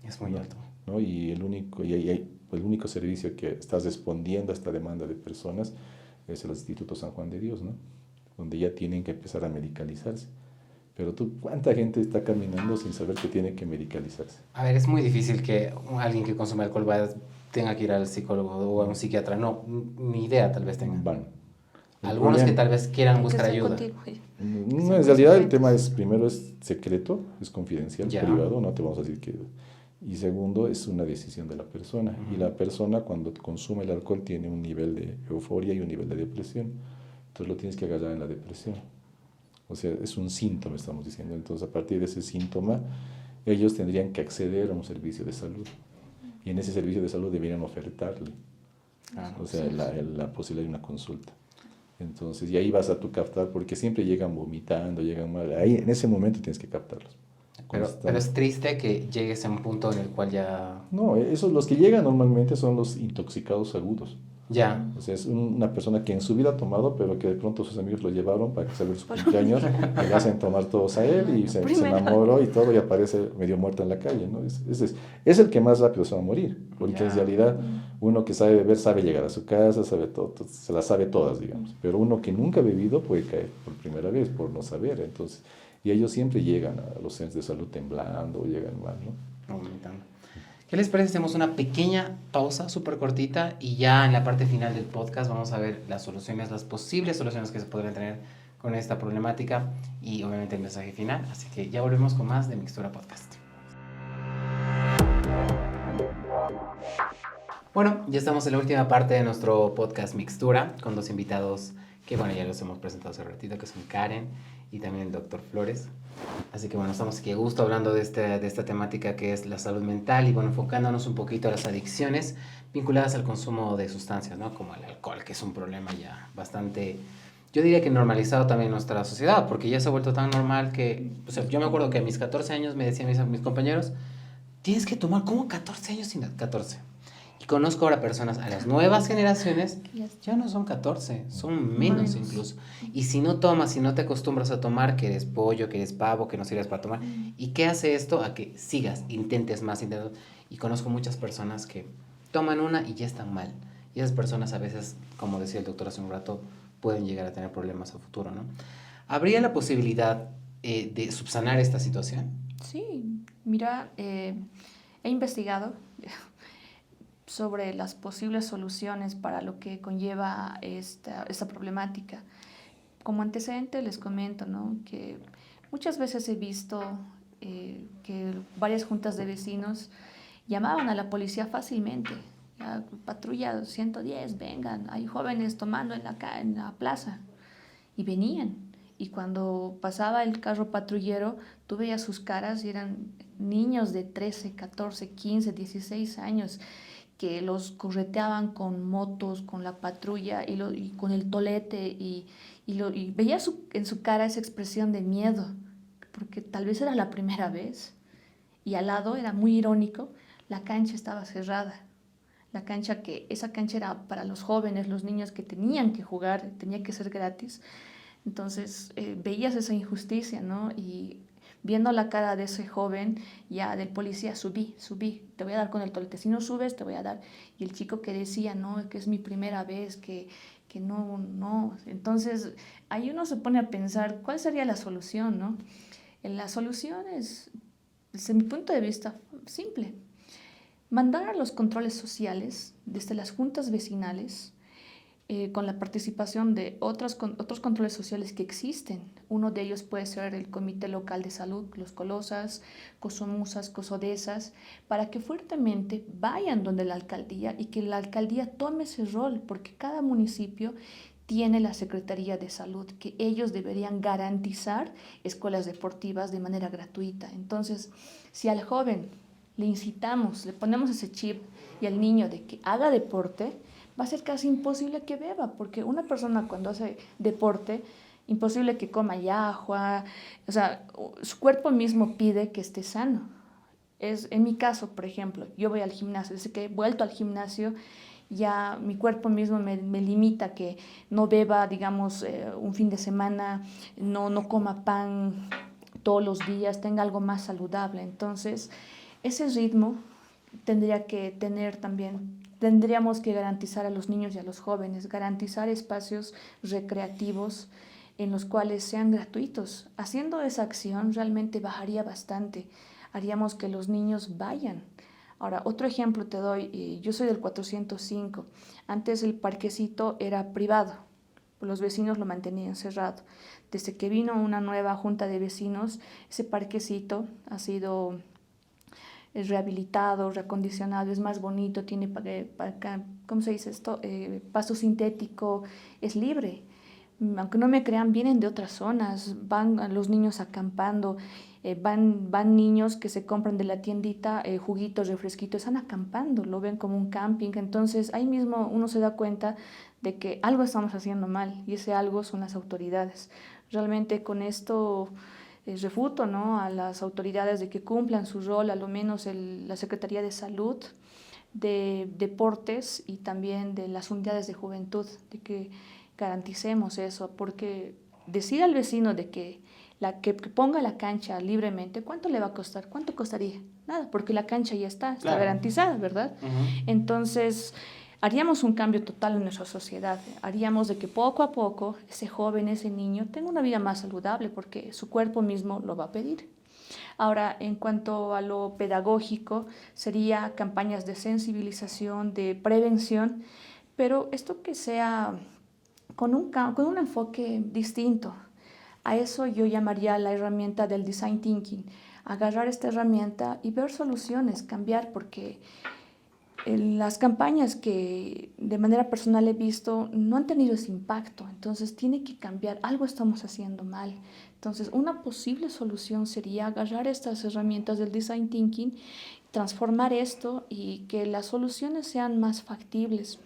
Es muy alto. ¿No? Y el único servicio que está respondiendo a esta demanda de personas es el Instituto San Juan de Dios, ¿no? Donde ya tienen que empezar a medicalizarse. Pero ¿cuánta gente está caminando sin saber que tiene que medicalizarse? A ver, es muy difícil que alguien que consume alcohol tenga que ir al psicólogo o a un psiquiatra. No, ni idea tal vez tengan. Van. Algunos que tal vez quieran buscar ayuda. No, en realidad el tema primero es secreto, es confidencial, Ya. privado, no te vamos a decir que... Y segundo, es una decisión de la persona. Y la persona, cuando consume el alcohol, tiene un nivel de euforia y un nivel de depresión. Entonces lo tienes que agarrar en la depresión. O sea, es un síntoma, estamos diciendo. Entonces, a partir de ese síntoma, ellos tendrían que acceder a un servicio de salud. Y en ese servicio de salud deberían ofertarle, o sea, la posibilidad de una consulta. Entonces, y ahí vas a tú captar, porque siempre llegan vomitando, llegan mal. Ahí, en ese momento tienes que captarlos. Pero es triste que llegues a un punto en el cual ya... No, los que llegan normalmente son los intoxicados agudos. Ya. O sea, es una persona que en su vida ha tomado, pero que de pronto sus amigos lo llevaron para que celebre su cumpleaños, y le hacen tomar todos a él, y se enamoró y todo, y aparece medio muerto en la calle, ¿no? Es el que más rápido se va a morir, porque en realidad uno que sabe beber sabe llegar a su casa, sabe todo, se las sabe todas, digamos. Pero uno que nunca ha bebido puede caer por primera vez por no saber, entonces... Y ellos siempre llegan a los centros de salud temblando, llegan mal, ¿no? Vomitando. ¿Qué les parece? Hacemos una pequeña pausa súper cortita y ya en la parte final del podcast vamos a ver las soluciones, las posibles soluciones que se podrían tener con esta problemática y obviamente el mensaje final. Así que ya volvemos con más de Mixtura Podcast. Bueno, ya estamos en la última parte de nuestro podcast Mixtura con dos invitados que, bueno, ya los hemos presentado hace ratito, que son Karen y también el doctor Flores. Así que bueno, estamos aquí a gusto hablando de esta temática que es la salud mental y bueno, enfocándonos un poquito a las adicciones vinculadas al consumo de sustancias, ¿no? Como el alcohol, que es un problema ya bastante, yo diría que normalizado también en nuestra sociedad, porque ya se ha vuelto tan normal que, o sea, yo me acuerdo que a mis 14 años me decían mis compañeros, tienes que tomar, ¿cómo 14 años sin 14? Y conozco ahora personas, a las nuevas generaciones, ya no son 14, son menos incluso. Y si no tomas, si no te acostumbras a tomar, que eres pollo, que eres pavo, que no sirves para tomar, ¿y qué hace esto? A que sigas, intentes más, intentes. Y conozco muchas personas que toman una y ya están mal. Y esas personas a veces, como decía el doctor hace un rato, pueden llegar a tener problemas a futuro, ¿no? ¿Habría la posibilidad de subsanar esta situación? Sí, mira, he investigado sobre las posibles soluciones para lo que conlleva esta problemática. Como antecedente les comento, ¿no?, que muchas veces he visto que varias juntas de vecinos llamaban a la policía fácilmente. La patrulla 110, vengan, hay jóvenes tomando en la plaza. Y venían. Y cuando pasaba el carro patrullero, tú veías sus caras y eran niños de 13, 14, 15, 16 años que los correteaban con motos, con la patrulla y con el tolete y veías en su cara esa expresión de miedo, porque tal vez era la primera vez. Y al lado, era muy irónico, la cancha estaba cerrada. Esa cancha era para los jóvenes, los niños que tenían que jugar, tenía que ser gratis. Entonces veías esa injusticia, ¿no? Y viendo la cara de ese joven, ya del policía, subí, te voy a dar con el tolete, si no subes te voy a dar. Y el chico que decía, no, que es mi primera vez, que no. Entonces ahí uno se pone a pensar, ¿cuál sería la solución, no? La solución es, desde mi punto de vista, simple. Mandar a los controles sociales desde las juntas vecinales, con la participación de otros controles sociales que existen. Uno de ellos puede ser el Comité Local de Salud, los COLOSAS, COSOMUSAS, COSODESAS, para que fuertemente vayan donde la alcaldía y que la alcaldía tome ese rol, porque cada municipio tiene la Secretaría de Salud, que ellos deberían garantizar escuelas deportivas de manera gratuita. Entonces, si al joven le incitamos, le ponemos ese chip y al niño de que haga deporte, va a ser casi imposible que beba, porque una persona cuando hace deporte, imposible que coma yahua, o sea, su cuerpo mismo pide que esté sano. En mi caso, por ejemplo, yo voy al gimnasio, desde que he vuelto al gimnasio, ya mi cuerpo mismo me limita que no beba, digamos, un fin de semana, no coma pan todos los días, tenga algo más saludable. Entonces, ese ritmo tendría que tener también, tendríamos que garantizar a los niños y a los jóvenes, garantizar espacios recreativos en los cuales sean gratuitos. Haciendo esa acción realmente bajaría bastante, haríamos que los niños vayan. Ahora, otro ejemplo te doy, yo soy del 405, antes el parquecito era privado, los vecinos lo mantenían cerrado. Desde que vino una nueva junta de vecinos, ese parquecito ha sido rehabilitado, reacondicionado, es más bonito, tiene, ¿cómo se dice esto? Pasto sintético, es libre. Aunque no me crean, vienen de otras zonas, van los niños acampando, van niños que se compran de la tiendita juguitos, refresquitos, están acampando, lo ven como un camping. Entonces ahí mismo uno se da cuenta de que algo estamos haciendo mal y ese algo son las autoridades. Realmente con esto refuto, ¿no?, a las autoridades de que cumplan su rol, a lo menos la Secretaría de Salud, de Deportes y también de las unidades de juventud, de que garanticemos eso, porque decir al vecino de que ponga la cancha libremente, ¿cuánto le va a costar? ¿Cuánto costaría? Nada, porque la cancha ya está Claro. garantizada, ¿verdad? Uh-huh. Entonces, haríamos un cambio total en nuestra sociedad, haríamos de que poco a poco ese joven, ese niño tenga una vida más saludable, porque su cuerpo mismo lo va a pedir. Ahora, en cuanto a lo pedagógico, sería campañas de sensibilización, de prevención, pero esto que sea con un enfoque distinto. A eso yo llamaría la herramienta del design thinking, agarrar esta herramienta y ver soluciones, cambiar, porque las campañas que de manera personal he visto no han tenido ese impacto, entonces tiene que cambiar, algo estamos haciendo mal. Entonces, una posible solución sería agarrar estas herramientas del design thinking, transformar esto y que las soluciones sean más factibles.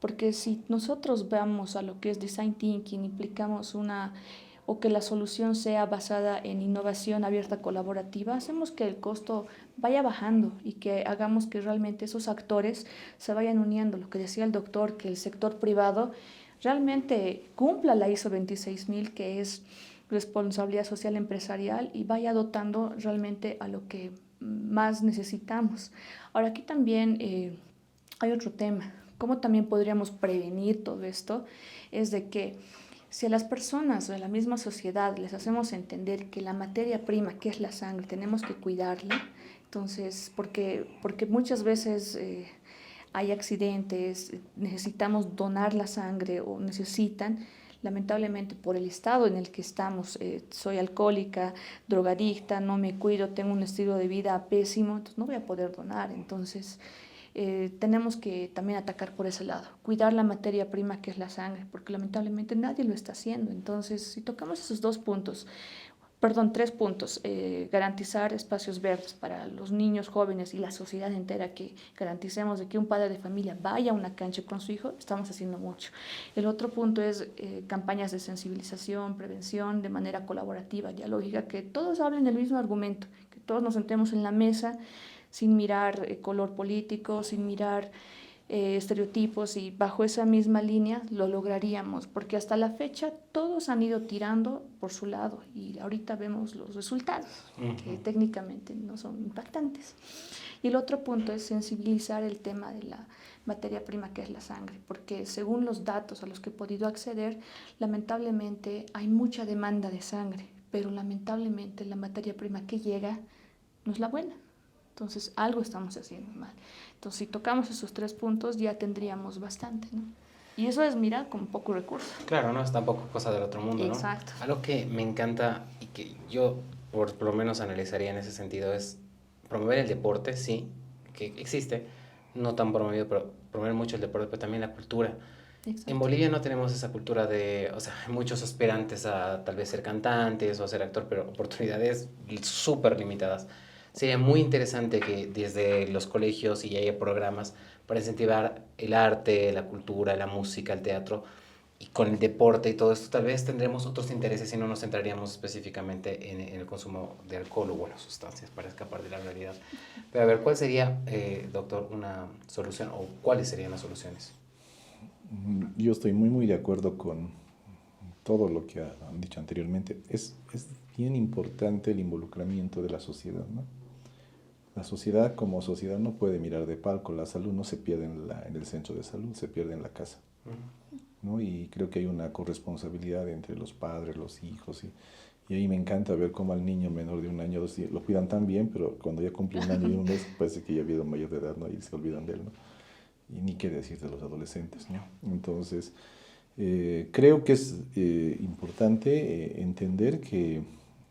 Porque si nosotros vamos a lo que es design thinking, implicamos o que la solución sea basada en innovación abierta colaborativa, hacemos que el costo vaya bajando y que hagamos que realmente esos actores se vayan uniendo. Lo que decía el doctor, que el sector privado realmente cumpla la ISO 26000, que es responsabilidad social empresarial, y vaya dotando realmente a lo que más necesitamos. Ahora, aquí también hay otro tema. ¿Cómo también podríamos prevenir todo esto? Es de que si a las personas o a la misma sociedad les hacemos entender que la materia prima, que es la sangre, tenemos que cuidarla, entonces, porque muchas veces hay accidentes, necesitamos donar la sangre o necesitan, lamentablemente por el estado en el que estamos, soy alcohólica, drogadicta, no me cuido, tengo un estilo de vida pésimo, entonces no voy a poder donar. Entonces, tenemos que también atacar por ese lado, cuidar la materia prima que es la sangre, porque lamentablemente nadie lo está haciendo. Entonces, si tocamos esos tres puntos, garantizar espacios verdes para los niños, jóvenes y la sociedad entera, que garanticemos de que un padre de familia vaya a una cancha con su hijo, estamos haciendo mucho. El otro punto es campañas de sensibilización, prevención, de manera colaborativa, dialógica, que todos hablen el mismo argumento, que todos nos sentemos en la mesa sin mirar color político, sin mirar estereotipos, y bajo esa misma línea lo lograríamos, porque hasta la fecha todos han ido tirando por su lado y ahorita vemos los resultados, que técnicamente no son impactantes. Y el otro punto es sensibilizar el tema de la materia prima que es la sangre, porque según los datos a los que he podido acceder, lamentablemente hay mucha demanda de sangre, pero lamentablemente la materia prima que llega no es la buena. Entonces, algo estamos haciendo mal. Entonces, si tocamos esos tres puntos, ya tendríamos bastante, ¿no? Y eso es, mira, con poco recurso. Claro, no es tampoco cosa del otro mundo, ¿no? Exacto. Algo que me encanta y que yo por lo menos analizaría en ese sentido es promover el deporte, sí, que existe, no tan promovido, pero promover mucho el deporte, pero también la cultura. Exacto. En Bolivia no tenemos esa cultura de, o sea, hay muchos aspirantes a tal vez ser cantantes o a ser actor, pero oportunidades súper limitadas. Sería muy interesante que desde los colegios y haya programas para incentivar el arte, la cultura, la música, el teatro, y con el deporte y todo esto tal vez tendremos otros intereses y no nos centraríamos específicamente en el consumo de alcohol o bueno, sustancias para escapar de la realidad. Pero a ver, ¿cuál sería, doctor, una solución o cuáles serían las soluciones? Yo estoy muy de acuerdo con todo lo que han dicho anteriormente. Es bien importante el involucramiento de la sociedad, ¿no? La sociedad como sociedad no puede mirar de palco. La salud no se pierde en el centro de salud, se pierde en la casa, ¿no? Y creo que hay una corresponsabilidad entre los padres, los hijos, y ahí me encanta ver cómo al niño menor de 1 año, 2, lo cuidan tan bien, pero cuando ya cumple 1 año y 1 mes, parece que ya ha habido mayor de edad, ¿no? Y se olvidan de él, ¿no? Y ni qué decir de los adolescentes, ¿no? Entonces, creo que es importante entender que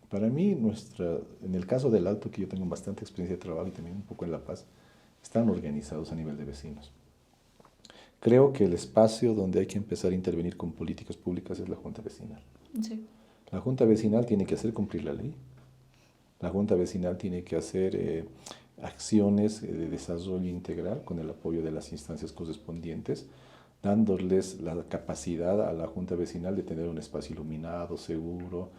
para mí, en el caso del Alto, que yo tengo bastante experiencia de trabajo y también un poco en La Paz, están organizados a nivel de vecinos. Creo que el espacio donde hay que empezar a intervenir con políticas públicas es la Junta Vecinal. Sí. La Junta Vecinal tiene que hacer cumplir la ley. La Junta Vecinal tiene que hacer acciones de desarrollo integral con el apoyo de las instancias correspondientes, dándoles la capacidad a la Junta Vecinal de tener un espacio iluminado, seguro,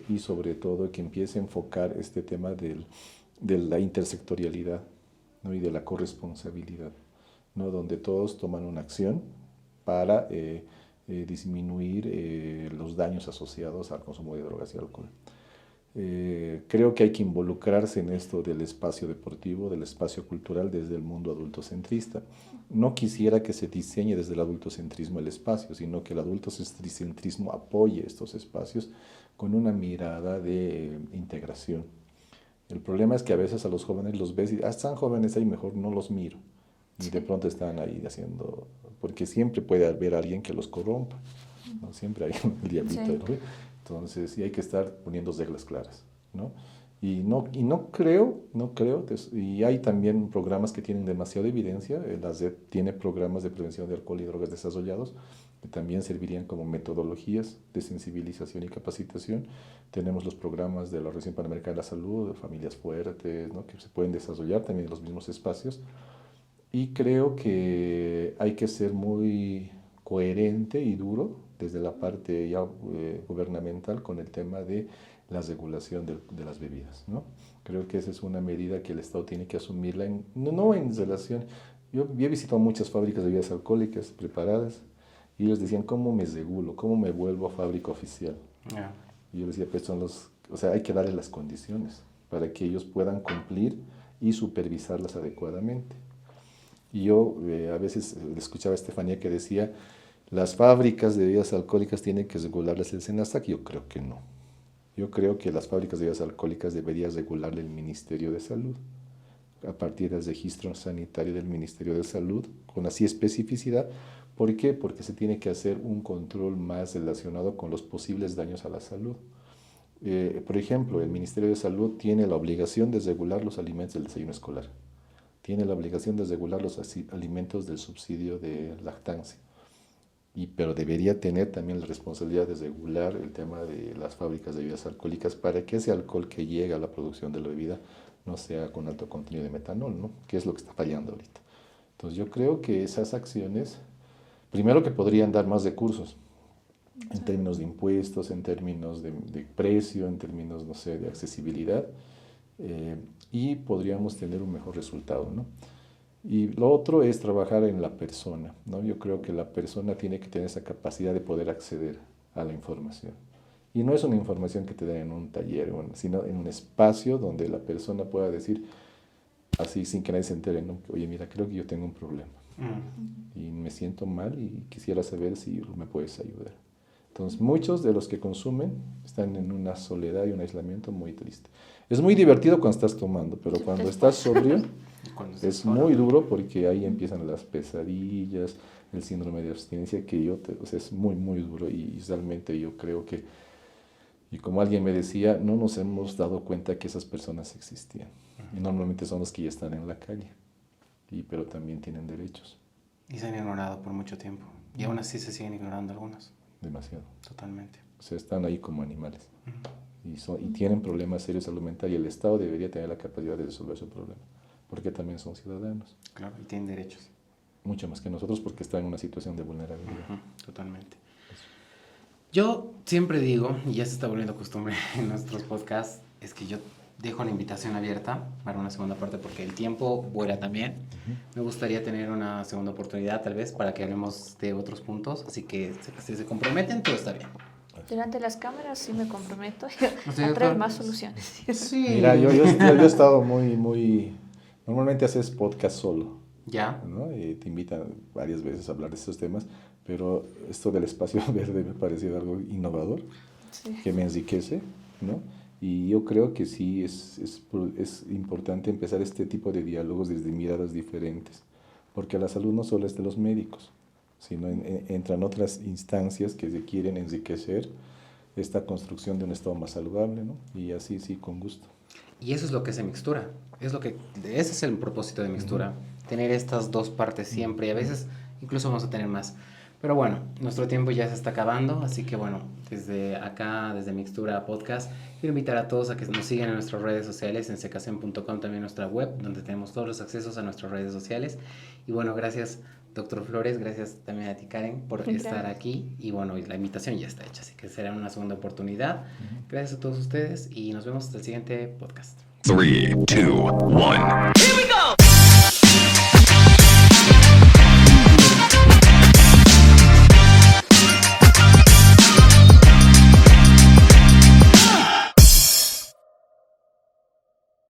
y sobre todo que empiece a enfocar este tema de la intersectorialidad, ¿no? Y de la corresponsabilidad, ¿no? Donde todos toman una acción para disminuir los daños asociados al consumo de drogas y alcohol. Creo que hay que involucrarse en esto del espacio deportivo, del espacio cultural desde el mundo adultocentrista. No quisiera que se diseñe desde el adultocentrismo el espacio, sino que el adultocentrismo apoye estos espacios con una mirada de integración. El problema es que a veces a los jóvenes los ves y están jóvenes ahí, mejor no los miro. Y de pronto están ahí haciendo, porque siempre puede haber alguien que los corrompa, ¿no? Siempre hay un diablito, ¿no? Entonces, sí hay que estar poniendo reglas claras, ¿no? Y no creo, y hay también programas que tienen demasiada evidencia. La SED tiene programas de prevención de alcohol y drogas desarrollados que también servirían como metodologías de sensibilización y capacitación. Tenemos los programas de la Organización Panamericana de la Salud, de Familias Fuertes, ¿no?, que se pueden desarrollar también en los mismos espacios. Y creo que hay que ser muy coherente y duro desde la parte ya gubernamental con el tema de la regulación de las bebidas, ¿no? Creo que esa es una medida que el Estado tiene que asumirla, no en relación. Yo he visitado muchas fábricas de bebidas alcohólicas preparadas y ellos decían, ¿cómo me regulo? ¿Cómo me vuelvo fábrica oficial? Yeah. Y yo les decía, pues hay que darles las condiciones para que ellos puedan cumplir y supervisarlas adecuadamente. Y yo a veces escuchaba a Estefanía que decía, las fábricas de bebidas alcohólicas tienen que regularlas el SENASAC. Yo creo que no. Yo creo que las fábricas de bebidas alcohólicas debería regularle el Ministerio de Salud, a partir del registro sanitario del Ministerio de Salud, con así especificidad. ¿Por qué? Porque se tiene que hacer un control más relacionado con los posibles daños a la salud. Por ejemplo, el Ministerio de Salud tiene la obligación de regular los alimentos del desayuno escolar, tiene la obligación de regular los alimentos del subsidio de lactancia. Pero debería tener también la responsabilidad de regular el tema de las fábricas de bebidas alcohólicas para que ese alcohol que llega a la producción de la bebida no sea con alto contenido de metanol, ¿no?, que es lo que está fallando ahorita. Entonces yo creo que esas acciones, primero que podrían dar más recursos, en términos de impuestos, en términos de precio, en términos, no sé, de accesibilidad, y podríamos tener un mejor resultado, ¿no? Y lo otro es trabajar en la persona, ¿no? Yo creo que la persona tiene que tener esa capacidad de poder acceder a la información. Y no es una información que te den en un taller, sino en un espacio donde la persona pueda decir, así sin que nadie se entere, ¿no?, oye, mira, creo que yo tengo un problema. Y me siento mal y quisiera saber si me puedes ayudar. Entonces, muchos de los que consumen están en una soledad y un aislamiento muy triste. Es muy divertido cuando estás tomando, pero cuando estás sobrio es muy duro, porque ahí empiezan las pesadillas, el síndrome de abstinencia, es muy, muy duro, y realmente yo creo que, y como alguien me decía, no nos hemos dado cuenta que esas personas existían. Y normalmente son los que ya están en la calle, pero también tienen derechos. Y se han ignorado por mucho tiempo. Y aún así se siguen ignorando algunos. Demasiado. Totalmente. O sea, están ahí como animales. Y tienen problemas serios de salud mental, y el Estado debería tener la capacidad de resolver su problema, porque también son ciudadanos. Claro, y tienen derechos. Mucho más que nosotros, porque están en una situación de vulnerabilidad. Totalmente. Yo siempre digo, y ya se está volviendo costumbre en nuestros podcasts, es que yo dejo la invitación abierta para una segunda parte, porque el tiempo vuela también. Me gustaría tener una segunda oportunidad, tal vez, para que hablemos de otros puntos. Así que si se comprometen, todo está bien. Durante las cámaras sí me comprometo a traer más soluciones. Sí. Mira, yo he estado muy... Normalmente haces podcast solo. Ya. ¿No? Y te invitan varias veces a hablar de estos temas, pero esto del espacio verde me ha parecido algo innovador, sí, que me enriquece, ¿no? Y yo creo que sí es importante empezar este tipo de diálogos desde miradas diferentes, porque la salud no solo es de los médicos, sino entran otras instancias que se quieren enriquecer esta construcción de un estado más saludable, ¿no? Y así sí, con gusto. Y eso es lo que se mixtura, ese es el propósito de mixtura, tener estas dos partes siempre, y a veces incluso vamos a tener más. Pero bueno, nuestro tiempo ya se está acabando, así que bueno, desde acá, desde Mixtura Podcast, quiero invitar a todos a que nos sigan en nuestras redes sociales, en secasen.com, también nuestra web, donde tenemos todos los accesos a nuestras redes sociales. Y bueno, gracias, Dr. Flores, gracias también a ti, Karen, por estar aquí. Y bueno, la invitación ya está hecha, así que será una segunda oportunidad. Gracias a todos ustedes y nos vemos hasta el siguiente podcast. 3, 2, 1.